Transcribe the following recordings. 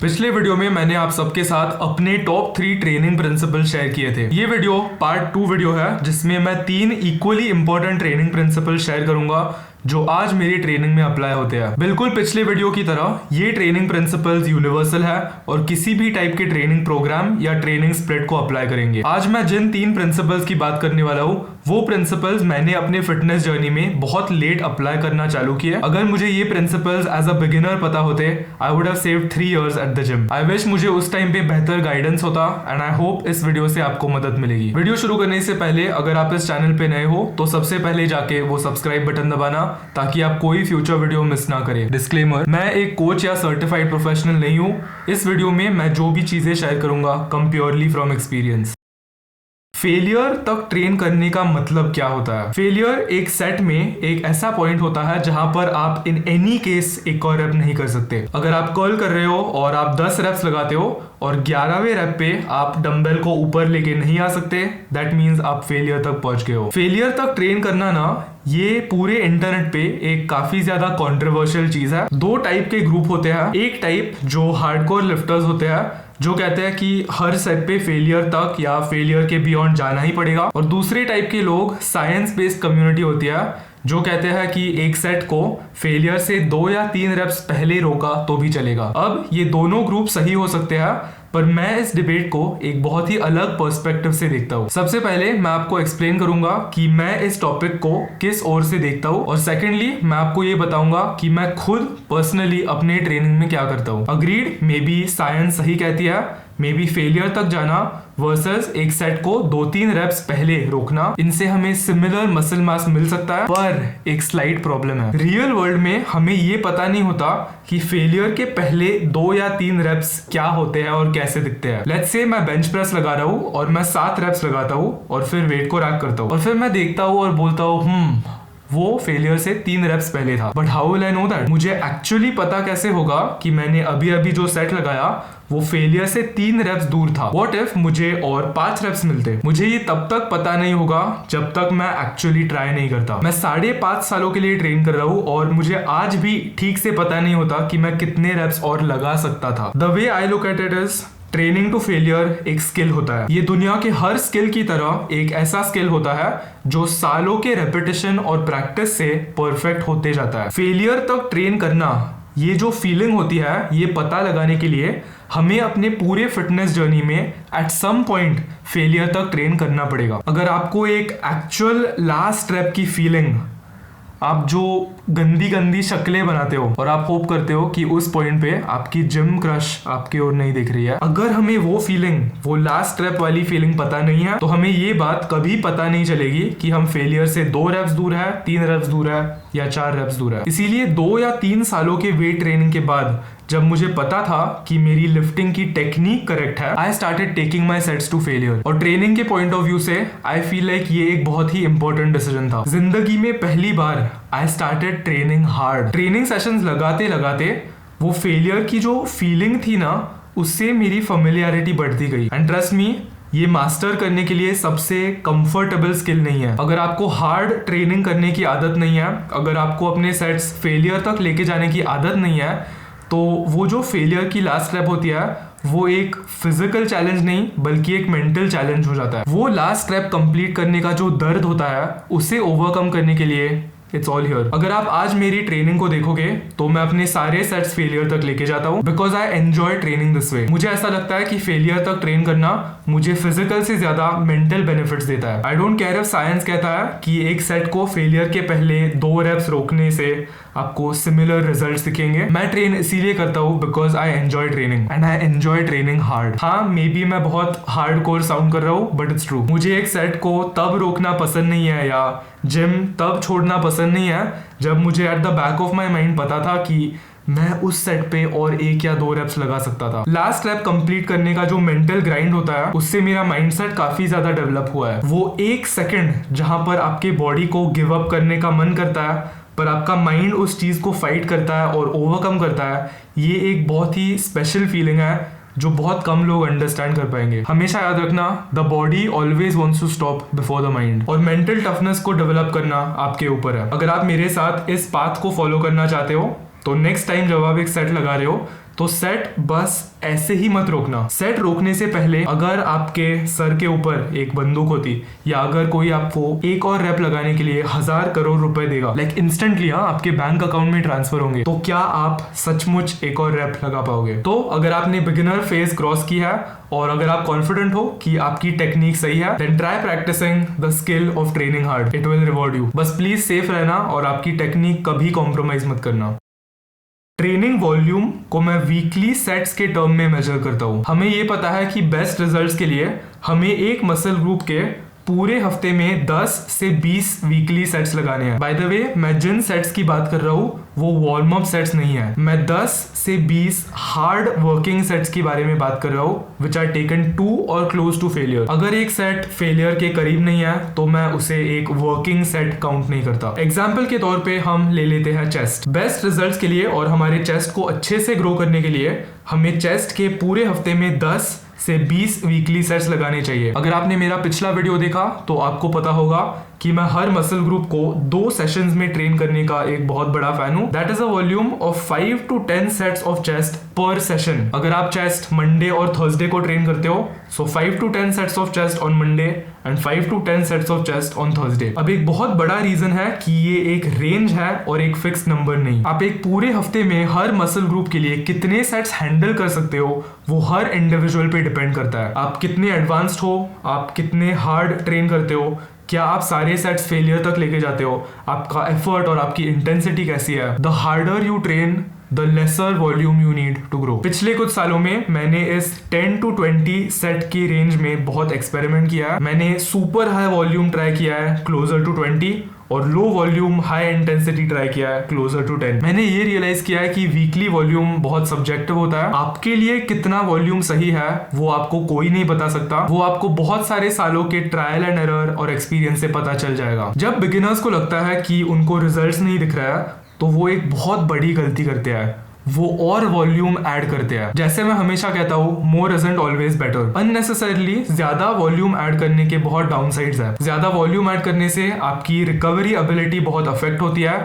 पिछले वीडियो में मैंने आप सबके साथ अपने टॉप 3 ट्रेनिंग प्रिंसिपल शेयर किए थे। ये वीडियो पार्ट 2 वीडियो है जिसमें मैं 3 equally important training principle share करूंगा जो आज मेरी ट्रेनिंग में अप्लाई होते हैं। बिल्कुल पिछले वीडियो की तरह ये ट्रेनिंग प्रिंसिपल्स यूनिवर्सल है और किसी भी टाइप के ट्रेनिंग प्रोग्राम या ट्रेनिंग स्प्लिट को अप्लाई करेंगे। आज मैं जिन 3 प्रिंसिपल्स की बात करने वाला हूँ वो प्रिंसिपल्स मैंने अपने फिटनेस जर्नी में बहुत लेट अप्लाई करना चालू किया। अगर मुझे ये प्रिंसिपल्स एज अ बिगिनर पता होते I would have saved 3 years at the gym. I wish मुझे उस टाइम पे बेहतर गाइडेंस होता एंड आई होप इस वीडियो से आपको मदद मिलेगी। वीडियो शुरू करने से पहले अगर आप इस चैनल पे नए हो तो सबसे पहले जाके वो सब्सक्राइब बटन दबाना ताकि आप कोई फ्यूचर वीडियो मिस ना करें। डिस्क्लेमर, मैं एक कोच या सर्टिफाइड प्रोफेशनल नहीं हूँ। इस वीडियो में मैं जो भी चीजें शेयर करूंगा कम प्योरली फ्रॉम एक्सपीरियंस। फेलियर तक ट्रेन करने का मतलब क्या होता है? फेलियर एक सेट में एक ऐसा पॉइंट होता है जहां पर आप इन एनी केस एक और रेप नहीं कर सकते। अगर आप कर्ल कर रहे हो और आप 10 रेप्स लगाते हो और 11वें रेप पे आप डंबल को ऊपर लेके नहीं आ सकते, दैट मीन्स आप फेलियर तक पहुंच गए हो। फेलियर तक ट्रेन करना ना ये पूरे इंटरनेट पे एक काफी ज्यादा कंट्रोवर्शियल चीज है। 2 टाइप के ग्रुप होते हैं। एक टाइप जो हार्डकोर लिफ्टर्स होते हैं जो कहते हैं कि हर सेट पे फेलियर तक या फेलियर के बियॉन्ड जाना ही पड़ेगा, और दूसरे टाइप के लोग साइंस बेस्ड कम्युनिटी होती है जो कहते हैं कि एक सेट को फेलियर से 2 या 3 रेप्स पहले रोका तो भी चलेगा। अब ये दोनों ग्रुप सही हो सकते हैं पर मैं इस डिबेट को एक बहुत ही अलग पर्सपेक्टिव से देखता हूँ। सबसे पहले मैं आपको एक्सप्लेन करूंगा कि मैं इस टॉपिक को किस ओर से देखता हूँ, और सेकेंडली मैं आपको ये बताऊंगा कि मैं खुद पर्सनली अपने ट्रेनिंग में क्या करता हूँ। अग्रीड, मे बी साइंस सही कहती है, मे बी फेलियर तक जाना वर्सेस एक सेट को 2-3 रेप्स पहले रोकना, इनसे हमें सिमिलर मसल मास मिल सकता है। पर एक स्लाइट प्रॉब्लम है, रियल वर्ल्ड में हमें ये पता नहीं होता कि फेलियर के पहले 2 या 3 रेप्स क्या होते हैं और कैसे दिखते हैं। लेट्स से मैं बेंच प्रेस लगा रहा हूँ और मैं 7 रेप्स लगाता हूँ और फिर वेट को रैक करता हूँ और फिर मैं देखता हूँ और बोलता हूँ वो फेलियर से 3 रेप्स पहले था। But how will I know that? मुझे एक्चुअली पता कैसे होगा कि मैंने अभी अभी जो सेट लगाया वो फेलियर से 3 रेप्स दूर था? व्हाट इफ मुझे और 5 रेप्स मिलते? मुझे ये तब तक पता नहीं होगा जब तक मैं एक्चुअली ट्राई नहीं करता। मैं 5.5 सालों के लिए ट्रेन कर रहा हूँ और मुझे आज भी ठीक से पता नहीं होता कि मैं कितने रेप्स और लगा सकता था। The way I look at it is training to failure एक स्किल होता है। ये दुनिया के हर स्किल की तरह एक ऐसा स्किल होता है जो सालों के रेपिटेशन और प्रैक्टिस से परफेक्ट होते जाता है। फेलियर तक ट्रेन करना, ये जो फीलिंग होती है, ये पता लगाने के लिए हमें अपने पूरे फिटनेस जर्नी में एट सम पॉइंट फेलियर तक ट्रेन करना पड़ेगा। अगर आपको एक एक्चुअल लास्ट रेप की फीलिंग, आप जो गंदी गंदी शक्लें बनाते हो और आप होप करते हो कि उस पॉइंट पे आपकी जिम क्रश आपकी ओर नहीं देख रही है, अगर हमें वो फीलिंग, वो लास्ट रेप वाली फीलिंग पता नहीं है तो हमें ये बात कभी पता नहीं चलेगी कि हम फेलियर से 2 रेप्स दूर है, 3 रेप्स दूर है या 4 रेप्स दूर है। इसीलिए 2 या 3 सालों के वेट ट्रेनिंग के बाद जब मुझे पता था कि मेरी लिफ्टिंग की टेक्निक करेक्ट है, I started taking my sets to failure. और ट्रेनिंग के पॉइंट ऑफ व्यू से आई फील लाइक ये एक बहुत ही इंपॉर्टेंट डिसीजन था। जिंदगी में पहली बार I started training hard. Training sessions लगाते लगाते वो फेलियर की जो फीलिंग थी ना, उससे मेरी फेमिलियरिटी बढ़ती गई। एंड ट्रस्ट मी, ये मास्टर करने के लिए सबसे कंफर्टेबल स्किल नहीं है। अगर आपको हार्ड ट्रेनिंग करने की आदत नहीं है, अगर आपको अपने सेट्स फेलियर तक लेके जाने की आदत नहीं है, तो वो जो फेलियर की लास्ट स्टेप होती है वो एक फिजिकल चैलेंज नहीं बल्कि एक मेंटल चैलेंज हो जाता है। वो लास्ट स्टेप कंप्लीट करने का जो दर्द होता है उसे ओवरकम करने के लिए इट्स ऑल हियर। अगर आप आज मेरी ट्रेनिंग को देखोगे तो मैं अपने सारे सेट्स फेलियर तक लेके जाता हूँ because I enjoy training this way. मुझे ऐसा लगता है कि फेलियर तक ट्रेन करना मुझे फिजिकल से ज्यादा मेंटल बेनिफिट्स देता है। I don't care if science कहता है कि एक सेट को फेलियर के पहले 2 रेप्स रोकने से आपको सिमिलर रिजल्ट्स दिखेंगे। मैं ट्रेन इसीलिए करता हूँ because I enjoy training and I enjoy training hard. हाँ, मे बी मैं बहुत हार्ड कोर साउंड कर रहा हूँ बट इट्स ट्रू। मुझे एक सेट को तब रोकना पसंद नहीं है या जिम तब छोड़ना पसंद नहीं है जब मुझे at the back of my mind पता था कि मैं उस सेट पे और 1 या 2 रेप्स लगा सकता था। लास्ट रेप कंप्लीट करने का जो मेंटल ग्राइंड होता है उससे मेरा माइंडसेट काफी ज्यादा डेवलप हुआ है। वो 1 सेकंड जहां पर आपके बॉडी को गिव अप करने का मन करता है पर आपका माइंड उस चीज को फाइट करता है और ओवरकम करता है, ये एक बहुत ही स्पेशल फीलिंग है जो बहुत कम लोग अंडरस्टैंड कर पाएंगे। हमेशा याद रखना, the body always wants to stop before the mind. और मेंटल टफनेस को डेवलप करना आपके ऊपर है। अगर आप मेरे साथ इस पाथ को फॉलो करना चाहते हो तो नेक्स्ट टाइम जब आप एक सेट लगा रहे हो तो सेट बस ऐसे ही मत रोकना। सेट रोकने से पहले अगर आपके सर के ऊपर एक बंदूक होती या अगर कोई आपको एक और रैप लगाने के लिए 1000 करोड़ रुपए देगा, लाइक इंस्टेंटली आपके बैंक अकाउंट में ट्रांसफर होंगे, तो क्या आप सचमुच एक और रैप लगा पाओगे? तो अगर आपने बिगिनर फेज क्रॉस की है और अगर आप कॉन्फिडेंट हो कि आपकी टेक्निक सही है, then try practising the skill of training hard, it will reward you. बस प्लीज सेफ रहना और आपकी टेक्निक कभी कॉम्प्रोमाइज मत करना। ट्रेनिंग वॉल्यूम को मैं वीकली सेट्स के टर्म में मेजर करता हूँ। हमें ये पता है कि बेस्ट रिजल्ट्स के लिए हमें एक मसल ग्रुप के पूरे हफ्ते में 10 से 20 वीकली सेट्स लगाने हैं। बाय द वे, मैं जिन सेट्स की बात कर रहा हूँ वो वार्म अप सेट्स नहीं है। मैं 10 से 20 हार्ड वर्किंग सेट्स के बारे में बात कर रहा हूँ विच आर टेकन टू और क्लोज टू फेलियर। अगर एक सेट फेलियर के करीब नहीं है तो मैं उसे एक वर्किंग सेट काउंट नहीं करता। एग्जाम्पल के तौर पे हम ले लेते हैं चेस्ट। बेस्ट रिजल्ट्स के लिए और हमारे चेस्ट को अच्छे से ग्रो करने के लिए हमें चेस्ट के पूरे हफ्ते में 10 से 20 वीकली सेट्स लगाने चाहिए। अगर आपने मेरा पिछला वीडियो देखा तो आपको पता होगा कि मैं हर मसल ग्रुप को 2 सेशंस में ट्रेन करने का एक बहुत बड़ा फैन हूं। That is a volume of 5 to 10 sets of chest पर सेशन। अगर आप चेस्ट मंडे और थर्सडे को ट्रेन करते हो, सो 5 to 10 sets of chest on Monday and 5 to 10 sets of chest on Thursday. अब एक बहुत बड़ा रीजन है कि ये एक रेंज है और एक फिक्स नंबर नहीं। आप एक पूरे हफ्ते में हर मसल ग्रुप के लिए कितने सेट्स हैंडल कर सकते हो वो हर इंडिविजुअल पे डिपेंड करता है। आप कितने एडवांस्ड हो, आप कितने हार्ड ट्रेन करते हो, क्या आप सारे सेट्स फेलियर तक लेके जाते हो, आपका एफर्ट और आपकी इंटेंसिटी कैसी है। The harder you train the lesser volume you need to grow. पिछले कुछ सालों में मैंने इस 10 to 20 सेट की रेंज में बहुत एक्सपेरिमेंट किया है। मैंने सुपर हाई वॉल्यूम ट्राई किया है क्लोजर टू 20 और low volume high intensity try किया है क्लोजर टू 10। मैंने ये रियलाइज किया है कि वीकली वॉल्यूम बहुत सब्जेक्टिव होता है। आपके लिए कितना वॉल्यूम सही है वो आपको कोई नहीं बता सकता। वो आपको बहुत सारे सालों के ट्रायल एंड एरर और एक्सपीरियंस से पता चल जाएगा। जब बिगिनर्स को लगता है कि उनको रिजल्ट्स नहीं दिख रहा है तो वो एक बहुत बड़ी गलती करते हैं, वो और वॉल्यूम ऐड करते हैं। जैसे मैं हमेशा कहता हूँ, मोर इजंट ऑलवेज बेटर। अननेसेसरली ज्यादा वॉल्यूम ऐड करने के बहुत डाउनसाइड्स है। ज्यादा वॉल्यूम ऐड करने से आपकी रिकवरी एबिलिटी बहुत अफेक्ट होती है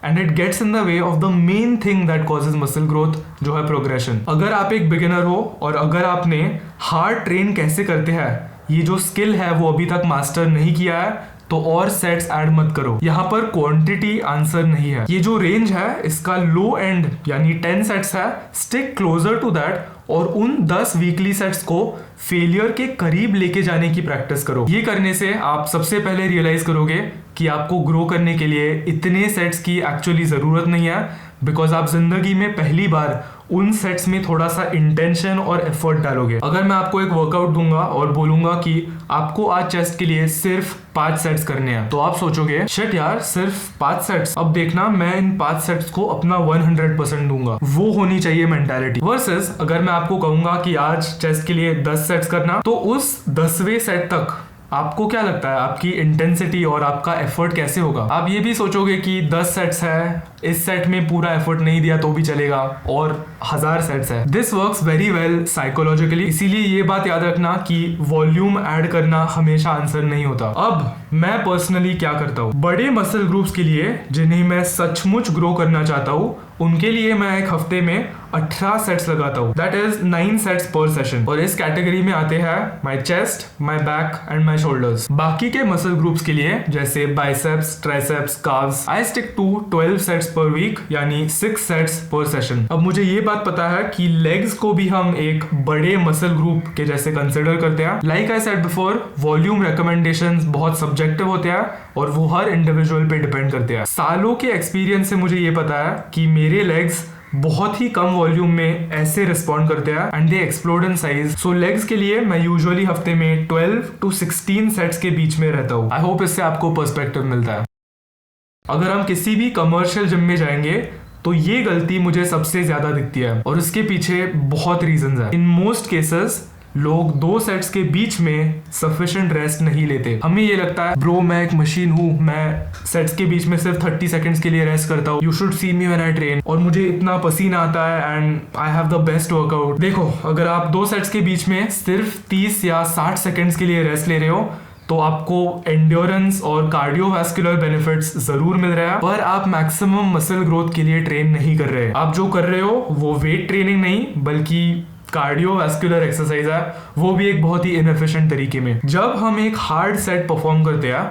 and it gets in the way of the main thing that causes muscle growth, जो है प्रोग्रेशन। अगर आप एक बिगिनर हो और अगर आपने हार्ड ट्रेन कैसे करते हैं ये जो स्किल है वो अभी तक मास्टर नहीं किया है, तो और सेट्स ऐड मत करो। यहाँ पर क्वांटिटी आंसर नहीं है। ये जो रेंज है इसका लो एंड यानी 10 सेट्स है। स्टिक क्लोजर टू दैट और उन 10 वीकली सेट्स को फेलियर के करीब लेके जाने की प्रैक्टिस करो। ये करने से आप सबसे पहले रियलाइज करोगे कि आपको ग्रो करने के लिए इतने सेट्स की एक्चुअली जरूरत नहीं है, बिकॉज आप जिंदगी में पहली बार उन सेट्स में थोड़ा सा इंटेंशन और एफर्ट डालोगे। अगर मैं आपको एक वर्कआउट दूंगा और बोलूंगा कि आपको आज चेस्ट के लिए सिर्फ 5 सेट्स करने हैं, तो आप सोचोगे शिट यार सिर्फ 5 सेट्स, अब देखना मैं इन 5 सेट्स को अपना 100% दूंगा। वो होनी चाहिए मेंटालिटी। वर्सेस अगर मैं आपको कहूंगा कि आज चेस्ट के लिए 10 सेट्स करना, तो उस 10वें सेट तक आपको क्या लगता है आपकी इंटेंसिटी और आपका एफर्ट कैसे होगा? आप ये भी सोचोगे कि 10 सेट्स है, इस सेट में पूरा एफर्ट नहीं दिया तो भी चलेगा, और 1000 सेट्स है। This works very well psychologically. इसीलिए ये बात याद रखना कि वॉल्यूम ऐड करना हमेशा आंसर नहीं होता। अब मैं पर्सनली क्या करता हूँ, बड़े मसल ग्रुप्स के लिए जिन्हें मैं सचमुच ग्रो करना चाहता हूँ, उनके लिए मैं एक हफ्ते में 18 सेट्स लगाता हूँ। That is 9 sets per session. और इस कैटेगरी में आते हैं my chest, my back and my shoulders. बाकी के मसल ग्रुप्स के लिए जैसे biceps, triceps, calves, I stick to 12 sets per week यानी 6 सेट्स पर सेशन। अब मुझे ये बात पता है कि लेग्स को भी हम एक बड़े मसल ग्रुप के जैसे कंसिडर करते हैं। Like I said before, volume recommendations बहुत सब्जेक्टिव होते हैं और वो हर इंडिविजुअल पे डिपेंड करते हैं। सालों के एक्सपीरियंस से मुझे ये पता है कि मेरे लेग्स बहुत ही कम वॉल्यूम में ऐसे रिस्पॉन्ड करते हैं and they explode in size. So legs के लिए मैं यूजुअली हफ्ते में 12 to 16 सेट्स के बीच में रहता हूँ। आई होप इससे आपको पर्सपेक्टिव मिलता है। अगर हम किसी भी कमर्शियल जिम में जाएंगे तो ये गलती मुझे सबसे ज्यादा दिखती है और इसके पीछे बहुत रीजंस है। इन मोस्ट केसेस लोग 2 सेट्स के बीच में सफिशिएंट रेस्ट नहीं लेते। हमें ये लगता है ब्रो मैं एक मशीन हूँ, मैं सेट्स के बीच में सिर्फ 30 सेकंड्स के लिए रेस्ट करता हूँ, you should see me when I train, और मुझे इतना पसीना आता है and I have the best workout. देखो, अगर आप 2 सेट्स के बीच में सिर्फ 30 या 60 सेकंड्स के लिए रेस्ट ले रहे हो तो आपको एंड्योरेंस और कार्डियोवास्कुलर बेनिफिट्स जरूर मिल रहा है, पर आप मैक्सिमम मसल ग्रोथ के लिए ट्रेन नहीं कर रहे। आप जो कर रहे हो वो वेट ट्रेनिंग नहीं बल्कि कार्डियोवास्कुलर एक्सरसाइज है, वो भी एक बहुत ही इनएफिशिएंट तरीके में। जब हम एक हार्ड सेट परफॉर्म करते हैं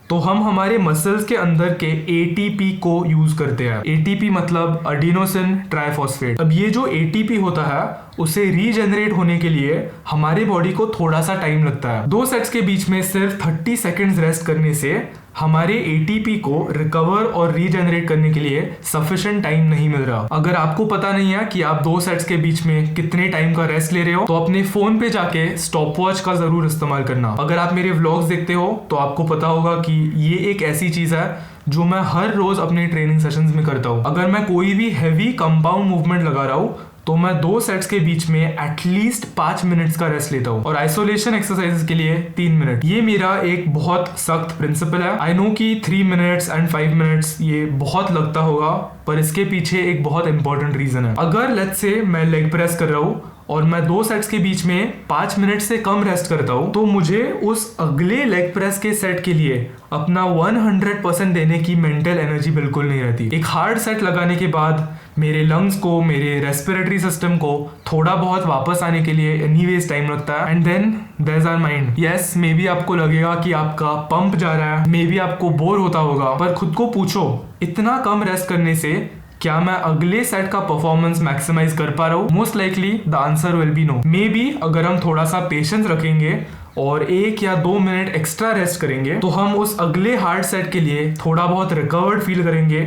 तो हम हमारे मसल्स के अंदर के एटीपी को यूज करते हैं। एटीपी मतलब एडिनोसिन ट्राइफॉस्फेट। अब ये जो एटीपी होता है उसे रीजनरेट होने के लिए हमारे बॉडी को थोड़ा सा टाइम लगता है। 2 सेट्स के बीच में सिर्फ 30 सेकेंड्स रेस्ट करने से हमारे एटीपी को रिकवर और रीजनरेट करने के लिए सफिशिएंट टाइम नहीं मिल रहा। अगर आपको पता नहीं है कि आप 2 सेट्स के बीच में कितने टाइम का रेस्ट ले रहे हो, तो अपने फोन पे जाके स्टॉप वॉच का जरूर इस्तेमाल करना। अगर आप मेरे व्लॉग्स देखते हो तो आपको पता होगा कि ये एक ऐसी चीज है जो मैं हर रोज अपने ट्रेनिंग सेशंस में करता हूँ। अगर मैं कोई भी हैवी कंपाउंड मूवमेंट लगा रहा हूँ तो मैं 2 सेट्स के बीच में एटलीस्ट 5 मिनट्स का रेस्ट लेता हूँ और आइसोलेशन एक्सरसाइजेस के लिए 3 मिनट। ये मेरा एक बहुत सख्त प्रिंसिपल है। आई नो कि 3 मिनट्स एंड 5 मिनट्स ये बहुत लगता होगा, पर इसके पीछे एक बहुत इंपॉर्टेंट रीजन है। अगर लेट्स से मैं लेग प्रेस कर रहा हूँ और मैं 2 सेट्स के बीच में 5 मिनट से कम रेस्ट करता हूँ, तो मुझे उस अगले लेग प्रेस के सेट के लिए अपना 100% देने की मेंटल एनर्जी बिल्कुल नहीं रहती। एक हार्ड सेट लगाने के बाद मेरे लंग्स को, मेरे रेस्पिरेटरी सिस्टम को थोड़ा बहुत वापस आने के लिए एनीवेज टाइम लगता है। And then there is our mind. Yes, maybe आपको लगेगा कि आपका पंप जा रहा है, मे बी आपको बोर होता होगा, पर खुद को पूछो, इतना कम रेस्ट करने से क्या मैं अगले सेट का परफॉर्मेंस मैक्सिमाइज कर पा रहा हूँ? Most likely the answer will be no. Maybe अगर हम थोड़ा सा पेशेंस रखेंगे और 1 या 2 मिनट एक्स्ट्रा रेस्ट करेंगे तो हम उस अगले हार्ड सेट के लिए थोड़ा बहुत रिकवर्ड फील करेंगे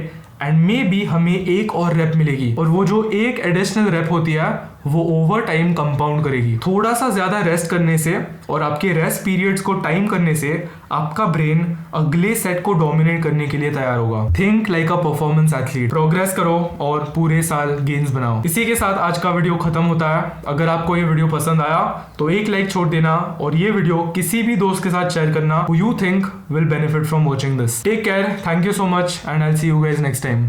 एंड मे बी हमें एक और रेप मिलेगी, और वो जो एक एडिशनल रेप होती है वो ओवर टाइम कंपाउंड करेगी। थोड़ा सा ज्यादा रेस्ट करने से और आपके रेस्ट पीरियड्स को टाइम करने से आपका ब्रेन अगले सेट को डोमिनेट करने के लिए तैयार होगा। Think like a performance athlete. Progress करो और पूरे साल गेन्स बनाओ। इसी के साथ आज का वीडियो खत्म होता है। अगर आपको ये वीडियो पसंद आया तो एक लाइक छोड़ देना और ये वीडियो किसी भी दोस्त के साथ शेयर करना who you think will benefit from watching this. Take care, thank you so much and I'll see you guys next time.